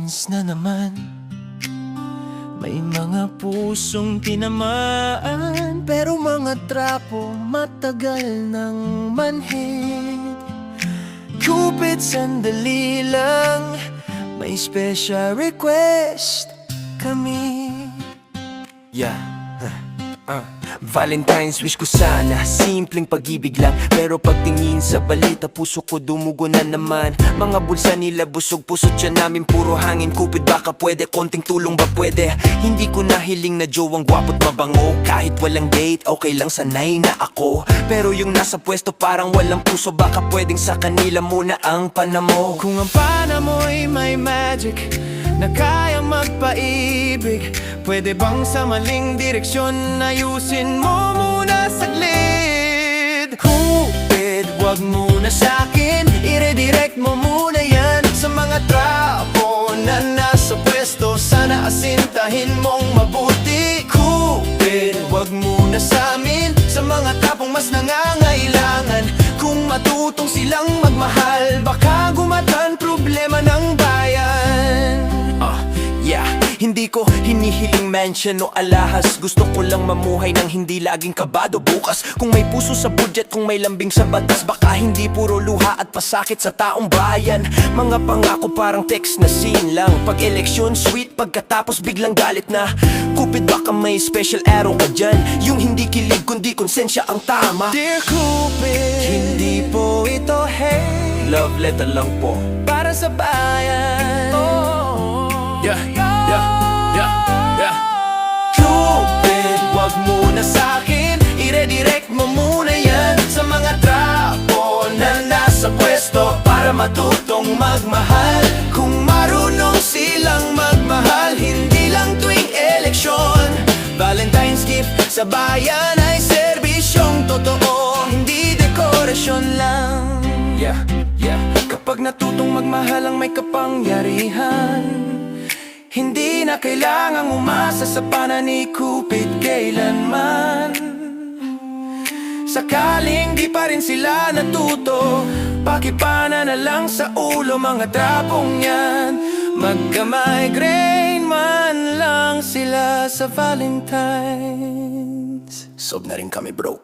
Valentine's na naman. May mga pusong tinamaan, pero mga trapo matagal nang manhid. Cupid, sandali lang, may special request kami. Valentine's wish ko sana simpleng pag-ibig lang, pero pagtingin sa balita puso ko dumugo na naman. Mga bulsa nila busog, puso tiyan namin puro hangin. Cupid, baka pwede, konting tulong ba pwede? Hindi ko nahiling na jowang gwapo't mabango. Kahit walang date, okay lang, sanay na ako. Pero yung nasa pwesto parang walang puso, baka pwedeng sa kanila muna ang panamo. Kung ang panamo'y may magic na kayang magpaibig, pwede bang sa maling direksyon ayusin mo muna saglit? Cupid, wag muna sa'kin, i-redirect mo muna yan sa mga trapo na nasa pwesto. Sana asintahin mong mabuti. Cupid, wag muna sa'min, sa mga trapong mas nangangailangan. Kung matutong silang magmahal, baka gumatan problema ng bayan. Hindi ko hinihiling mansion o alahas. Gusto ko lang mamuhay ng hindi laging kabado bukas. Kung may puso sa budget, kung may lambing sa batas, baka hindi puro luha at pasakit sa taong bayan. Mga pangako parang text na scene lang. Pag eleksyon sweet, pagkatapos biglang galit na. Cupid, baka may special arrow ka dyan, yung hindi kilig kundi konsensya ang tama. Dear Cupid, hindi po ito hate, love letter lang po para sa bayan. Cupid, wag muna sa'kin, i-redirect mo muna yan sa mga trapo na nasa pwesto, para matutong magmahal. Kung marunong silang magmahal, hindi lang tuwing eleksyon. Valentine's gift sa bayan ay serbisyong totoo, hindi dekorasyon lang. Kapag natutong magmahal ang may kapangyarihan, hindi na kailangang umasa sa pana ni Cupid kailanman. Sakaling di pa rin sila natuto, pakipana na lang sa ulo mga trapong yan. Magka-migraine man lang sila sa Valentine's. Sob na rin kami bro.